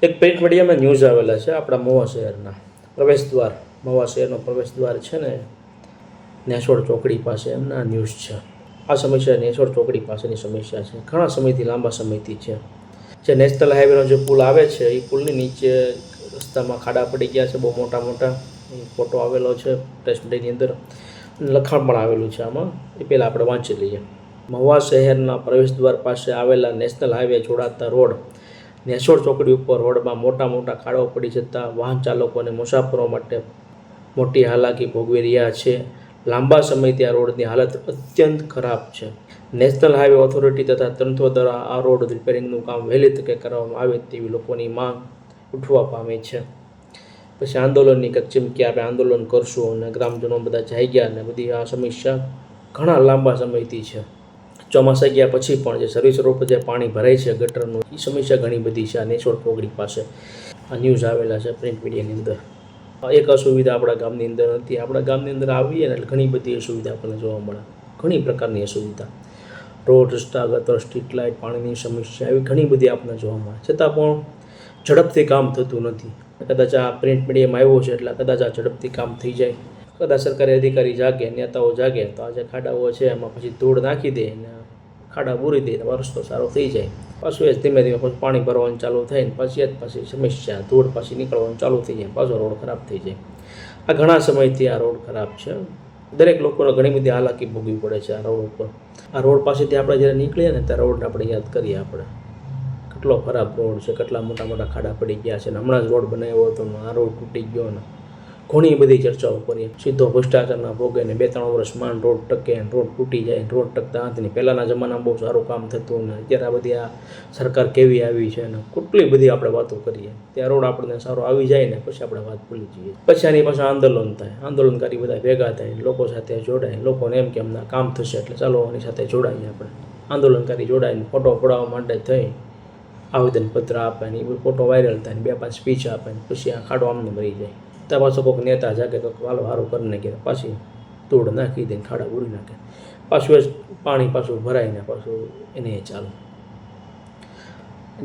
એક પ્રિન્ટ મીડિયામાં ન્યૂઝ આવેલા છે આપણા મહુવા શહેરના પ્રવેશદ્વાર, મહુવા શહેરનો પ્રવેશદ્વાર છે ને નેસોડ ચોકડી પાસે, એમના ન્યૂઝ છે. આ સમસ્યા નેસોડ ચોકડી પાસેની સમસ્યા છે, ઘણા સમયથી, લાંબા સમયથી છે. જે નેશનલ હાઈવેનો જે પુલ આવે છે એ પુલની નીચે રસ્તામાં ખાડા પડી ગયા છે, બહુ મોટા મોટા. ફોટો આવેલો છે પ્રેસ મીડિયાની અંદર, લખાણ પણ આવેલું છે આમાં, એ પહેલાં આપણે વાંચી લઈએ. મહુવા શહેરના પ્રવેશદ્વાર પાસે આવેલા નેશનલ હાઈવે જોડાતા રોડ નેસોડ ચોકડી ઉપર રોડમાં મોટા મોટા ખાડાઓ પડી જતાં વાહન ચાલકો અને મુસાફરો માટે મોટી હાલાકી ભોગવી રહ્યા છે. લાંબા સમયથી આ રોડની હાલત અત્યંત ખરાબ છે. નેશનલ હાઈવે ઓથોરિટી તથા તંત્ર દ્વારા આ રોડ રિપેરિંગનું કામ વહેલી તકે કરવામાં આવે તેવી લોકોની માંગ ઉઠવા પામી છે. પછી આંદોલનની ચીમકી આપે, આંદોલન કરશું, અને ગ્રામજનો બધા જાઈ ગયા. અને બધી આ સમસ્યા ઘણા લાંબા સમયથી છે. ચોમાસા ગયા પછી પણ જે સર્વિસ રોડ પર જે પાણી ભરાય છે ગટરનું, એ સમસ્યા ઘણી બધી છે આ નેસોડ ચોકડી પાસે. આ ન્યૂઝ આવેલા છે પ્રિન્ટ મીડિયાની અંદર. એક અસુવિધા આપણા ગામની અંદર નથી. આપણા ગામની અંદર આવીએ ને એટલે ઘણી બધી અસુવિધા આપણને જોવા મળે, ઘણી પ્રકારની અસુવિધા. રોડ, રસ્તા, ગટર, સ્ટ્રીટ લાઇટ, પાણીની સમસ્યા, એવી ઘણી બધી આપણને જોવા મળે. છતાં પણ ઝડપથી કામ થતું નથી. કદાચ આ પ્રિન્ટ મીડિયામાં આવ્યો છે એટલે કદાચ આ ઝડપથી કામ થઈ જાય. કદાચ સરકારી અધિકારી જાગે, નેતાઓ જાગે તો આ જે ખાડાઓ છે એમાં પછી ધૂળ નાખી દે ને ખાડા પૂરી દે તો રસ્તો સારો થઈ જાય. પાછું એ જ ધીમે ધીમે પછી પાણી ભરવાનું ચાલુ થાય ને પછી સમસ્યા, ધૂળ પાછી નીકળવાનું ચાલુ થઈ જાય, પાછો રોડ ખરાબ થઈ જાય. આ ઘણા સમયથી આ રોડ ખરાબ છે. દરેક લોકોને ઘણી બધી હાલાકી ભોગવવી પડે છે આ રોડ ઉપર. આ રોડ પાસેથી આપણે જ્યારે નીકળીએ ને ત્યારે રોડને આપણે યાદ કરીએ, આપણે કેટલો ખરાબ રોડ છે, કેટલા મોટા મોટા ખાડા પડી ગયા છે. ને હમણાં જ રોડ બનાવ્યો હતો ને આ રોડ તૂટી ગયો ને ઘણી બધી ચર્ચાઓ કરીએ. સીધો ભ્રષ્ટાચારના ભોગે ને 2-3 વર્ષ માંડ રોડ ટકે, રોડ તૂટી જાય, રોડ ટકતા નથી. પહેલાંના જમાનામાં બહુ સારું કામ થતું ને અત્યારે આ બધી આ સરકાર કેવી આવી છે ને કેટલી બધી આપણે વાતો કરીએ. ત્યાં રોડ આપણને સારો આવી જાય ને પછી આપણે વાત ભૂલી જઈએ. પછી આની પાછું આંદોલન થાય, આંદોલનકારી બધા ભેગા થાય, લોકો સાથે જોડાય, લોકોને એમ કે એમના કામ થશે એટલે ચાલો આની સાથે જોડાઈએ. આપણે આંદોલનકારી જોડાઈને ફોટો પડાવવા માટે થઈ આવેદનપત્ર આપે ને એ ફોટો વાયરલ થાય ને 2-5 સ્પીચ આપે ને પછી આ ખાડો આમને મરી જાય. ત્યાં પાછો કોઈક નેતા જાગે તો હાલો સારું કરી નાખે, પાછી ધૂળ નાખી દે, ખાડા ઉડી નાખે, પાછું એ પાણી પાછું ભરાઈને પાછું એને ચાલો.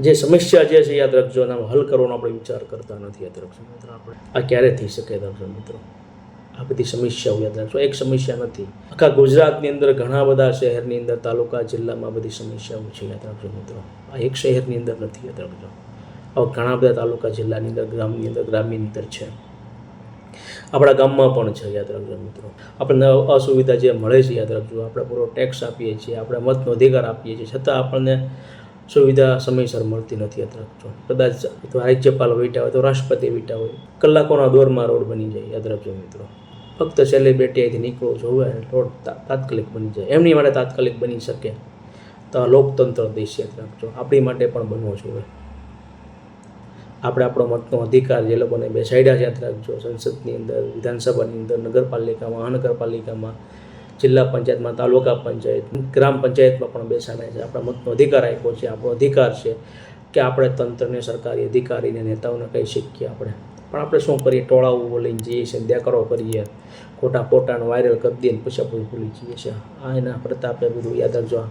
જે સમસ્યા જે છે યાદ રાખજો, અને હલ કરવાનો આપણે વિચાર કરતા નથી. યાદ રાખજો મિત્રો, આપણે આ ક્યારે થઈ શકે? યાદ રાખજો મિત્રો, આ બધી સમસ્યાઓ યાદ રાખજો. એક સમસ્યા નથી, આખા ગુજરાતની અંદર ઘણા બધા શહેરની અંદર, તાલુકા, જિલ્લામાં બધી સમસ્યાઓ છે. યાદ રાખજો મિત્રો, આ એક શહેરની અંદર નથી. યાદ રાખજો, આવા ઘણા બધા તાલુકા, જિલ્લાની અંદર, ગ્રામની અંદર, ગ્રામ્યની અંદર છે. આપણા ગામમાં પણ છે. યાદ રાખજો મિત્રો, આપણને અસુવિધા જે મળે છે યાદ રાખજો. આપણે પૂરો ટેક્સ આપીએ છીએ, આપણે મતનો અધિકાર આપીએ છીએ, છતાં આપણને સુવિધા સમયસર મળતી નથી. યાદ રાખજો, કદાચ તો રાજ્યપાલ વીટા હોય તો રાષ્ટ્રપતિ વીટા હોય, કલાકોના દોરમાં રોડ બની જાય. યાદ રાખજો મિત્રો, ફક્ત સેલિબ્રિટી અહીંથી નીકળવો જોવે રોડ તાત્કાલિક બની જાય. એમની માટે તાત્કાલિક બની શકે તો આ લોકતંત્ર દેશ. યાદ રાખજો, આપણી માટે પણ બનવો જોઈએ. આપણે આપણો મતનો અધિકાર જે લોકોને બેસાડ્યા છે યાદ રાખજો, સંસદની અંદર, વિધાનસભાની અંદર, નગરપાલિકામાં, મહાનગરપાલિકામાં, જિલ્લા પંચાયતમાં, તાલુકા પંચાયત, ગ્રામ પંચાયતમાં પણ બેસાડાય છે. આપણા મતનો અધિકાર આપ્યો છે, આપણો અધિકાર છે કે આપણે તંત્રને, સરકારી અધિકારીને, નેતાઓને કહી શકીએ આપણે. પણ આપણે શું કરીએ? ટોળાઓ લઈને જઈએ છીએ, દેકારો કરીએ, ખોટા ફોટાને વાયરલ કરી દઈએ ને પછી આપણે ભૂલી જઈએ છીએ. આ એના પ્રતાપે બધું યાદ રાખજો,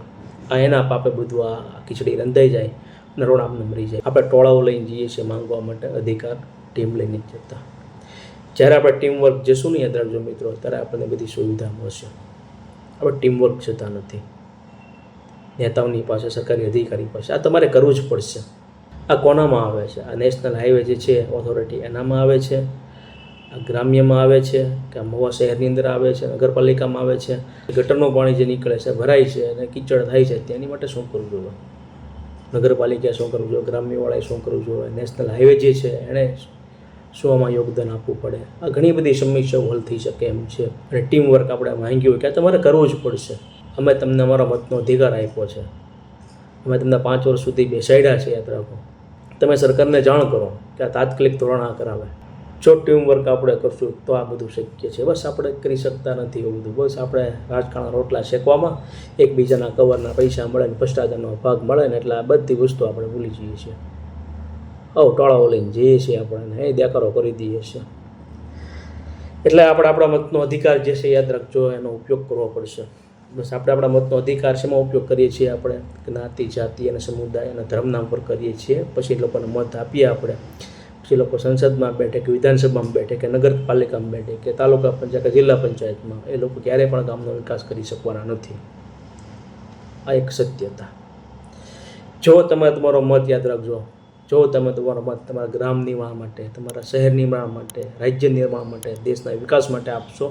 આ એના પાપે બધું આ ખીચડી રંધાઈ જાય અને રોડ આમને મરી જાય. આપણે ટોળાઓ લઈને જઈએ છીએ માંગવા માટે અધિકાર, ટીમ લઈને જ જતા. જ્યારે આપણે ટીમવર્ક જશું ને યાદ રાખજો મિત્રો, ત્યારે આપણને બધી સુવિધા મળશે. આપણે ટીમવર્ક જતા નથી નેતાઓની પાસે, સરકારી અધિકારી પાસે. આ તમારે કરવું જ પડશે. આ કોનામાં આવે છે? આ નેશનલ હાઈવે જે છે ઓથોરિટી, એનામાં આવે છે, આ ગ્રામ્યમાં આવે છે, કે મહુવા શહેરની અંદર આવે છે, નગરપાલિકામાં આવે છે? ગટરનું પાણી જે નીકળે છે, ભરાય છે અને કીચડ થાય છે, તેની માટે શું કરવું જોઈએ? નગરપાલિકાએ શું કરવું જોઈએ? ગ્રામ્યવાળાએ શું કરવું જોઈએ? નેશનલ હાઈવે જે છે એણે શું આમાં યોગદાન આપવું પડે? આ ઘણી બધી સમસ્યાઓ હલ થઈ શકે એમ છે. અને ટીમવર્ક આપણે માંગ્યું હોય કે તમારે કરવું જ પડશે. અમે તમને અમારો મતનો અધિકાર આપ્યો છે, અમે તમને 5 વર્ષ સુધી બેસાડ્યા છે. યાદ રાખો, તમે સરકારને જાણ કરો કે આ તાત્કાલિક ધોરણ આ કરાવે. જો ટીમવર્ક આપણે કરશું તો આ બધું શક્ય છે. બસ આપણે કરી શકતા નથી એવું બધું. બસ આપણે રાજકારણના રોટલા શેકવામાં, એકબીજાના કવરના પૈસા મળે ને ભ્રષ્ટાચારનો ભાગ મળે ને એટલે આ બધી વસ્તુ આપણે ભૂલી જઈએ છીએ. ટોળાઓ લઈને જઈએ છીએ આપણે, એ દેકારો કરી દઈએ છીએ. એટલે આપણે આપણા મતનો અધિકાર જે છે યાદ રાખજો, એનો ઉપયોગ કરવો પડશે. બસ આપણે આપણા મતનો અધિકાર શેમાં ઉપયોગ કરીએ છીએ આપણે જ્ઞાતિ જાતિ અને સમુદાય અને ધર્મના ઉપર કરીએ છીએ. પછી લોકોને મત આપીએ આપણે, પછી લોકો સંસદમાં બેઠે કે વિધાનસભામાં બેઠે કે નગરપાલિકામાં બેઠે કે તાલુકા પંચાયત કે જિલ્લા પંચાયતમાં, એ લોકો ક્યારેય પણ ગામનો વિકાસ કરી શકવાના નથી. આ એક સત્યતા. જો તમે તમારો મત યાદ રાખજો, જો તમે તમારો મત તમારા ગ્રામ નિર્માણ માટે, તમારા શહેર નિર્માણ માટે, રાજ્ય નિર્માણ માટે, દેશના વિકાસ માટે આપશો,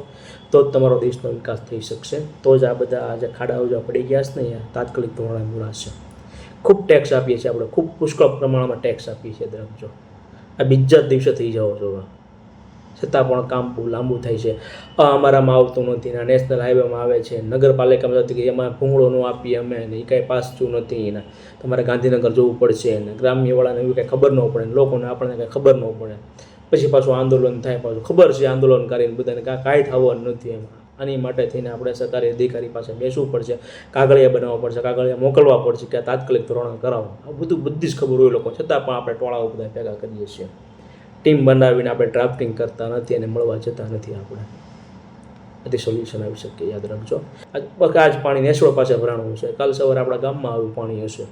તો જ તમારો દેશનો વિકાસ થઈ શકશે. તો જ આ બધા જે ખાડાઓ જો પડી ગયા છે ને, એ તાત્કાલિક ધોરણે મૂળાશે. ખૂબ ટેક્સ આપીએ છીએ આપણે, ખૂબ પુષ્કળ પ્રમાણમાં ટેક્સ આપીએ છીએ. રાખજો, આ બીજા જ દિવસે થઈ જાઓ છો, છતાં પણ કામ બહુ લાંબુ થાય છે. અમારામાં આવતું નથી ને, નેશનલ હાઈવેમાં આવે છે, નગરપાલિકામાં જતી કે એમાં ભૂંગળો ન આપીએ અમે ને, એ કાંઈ પાસ થયું નથી ને, તમારે ગાંધીનગર જવું પડશે ને, ગ્રામ્યવાળાને એવું કાંઈ ખબર ન પડે ને, લોકોને આપણને કાંઈ ખબર ન પડે. પછી પાછું આંદોલન થાય, પાછું ખબર છે આંદોલન કરીને બધાને કાંઈ થવાનું નથી. એમાં આની માટે થઈને આપણે સરકારી અધિકારી પાસે બેસવું પડશે, કાગળિયા બનાવવા પડશે, કાગળિયા મોકલવા પડશે કે તાત્કાલિક ધોરણે કરાવો. આ બધી જ ખબર હોય લોકો, છતાં પણ આપણે ટોળાઓ બધા ભેગા કરીએ છીએ. ટીમ બનાવીને આપણે ડ્રાફ્ટિંગ કરતા નથી અને મળવા જતા નથી. આપણે બધી સોલ્યુશન આવી શકે, યાદ રાખજો. આજ પાણી નેસોડ પાસે ભરાણું છે, કાલ સવારે આપણા ગામમાં આવ્યું પાણી હશે.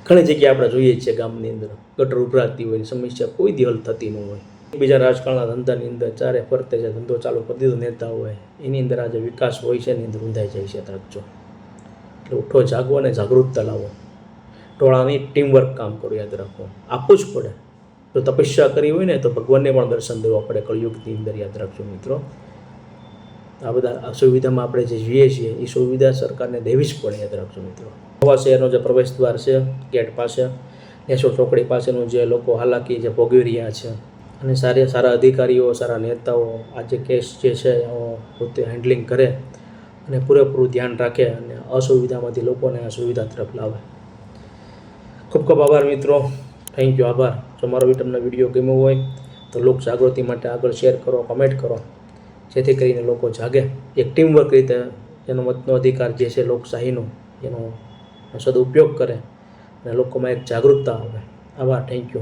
ઘણી જગ્યાએ આપણે જોઈએ છીએ ગામની અંદર ગટર ઉભરાતી હોય, સમસ્યા કોઈ દી હલ થતી ન હોય. બીજા રાજકારણના ધંધાની અંદર ચારે ફરતે જે ધંધો ચાલુ કરી દીધો નેતા હોય, એની અંદર આજે વિકાસ હોય છે એની અંદર ઊંધાઈ જાય છે. યાદ રાખજો. એટલે ઉઠો, જાગવો અને જાગૃતતા લાવો. ટોળાની ટીમવર્ક કામ કરો, યાદ રાખો. આપવું જ પડે. જો તપસ્યા કરી હોય ને તો ભગવાનને પણ દર્શન દેવા પડે કળયુગની અંદર. યાદ રાખજો મિત્રો, આ બધા સુવિધામાં આપણે જે જોઈએ છીએ એ સુવિધા સરકારને દેવી જ પડે. યાદ રાખજો મિત્રો. મહુવા શહેરનો જે પ્રવેશ દ્વાર છે, ગેટ પાસે, નેસોડ ચોકડી પાસેનું જે લોકો હાલાકી જે ભોગવી રહ્યા છે, અને સારા અધિકારીઓ, સારા નેતાઓ આ જે કેસ જે છે પોતે હેન્ડલિંગ કરે અને પૂરેપૂરું ધ્યાન રાખે અને અસુવિધામાંથી લોકોને આ સુવિધા તરફ લાવે. ખૂબ ખૂબ આભાર મિત્રો. થેન્ક યુ, આભાર. જો મારો તમને વિડીયો ગમ્યો હોય તો લોક જાગૃતિ માટે આગળ શેર કરો, કમેન્ટ કરો, જેથી કરીને લોકો જાગે. એક ટીમવર્ક રીતે એનો મતનો અધિકાર જે છે લોકશાહીનો, એનો સદુપયોગ કરે અને લોકોમાં એક જાગૃતતા આવે. આભાર. Thank you.